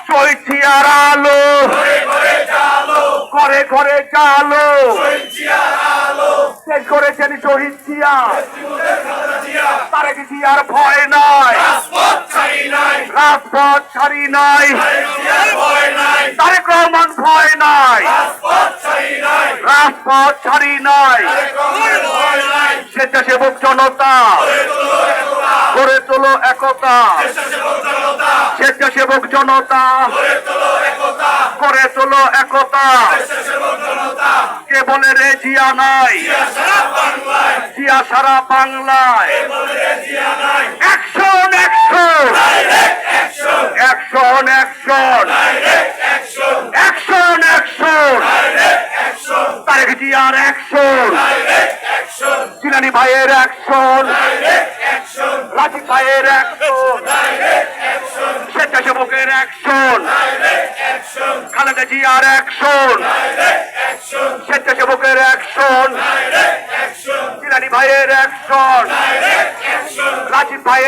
শহীদ জিয়ার আলো ঘরে ঘরে জালো শেষ করেছেন শহীদ জিয়া। তারেক জিয়ার ভয় নাই, রাজপথ ছাড়ি নাই, তারেক রহমান ভয় নাই, রাজপথ ছাড়ি নাই। স্বেচ্ছাসেবক জনতা গড়ে তোলো একতা, স্বেচ্ছাসেবক জনতা গড়ে তোলো একতা। কে বলে রে জিয়া নাই, জিয়া সারা বাংলায়। Action action action action action action Tarique জিয়ার অ্যাকশন, জিলানী ভাইয়ের অ্যাকশন, রাজীব ভাইয়ের অ্যাকশন, স্বেচ্ছাসেবকের অ্যাকশন, খালেদা জিয়ার অ্যাকশন, স্বেচ্ছাসেবকের অ্যাকশন, জিলানী ভাইয়ের অ্যাকশন, রাজীব ভাইয়ের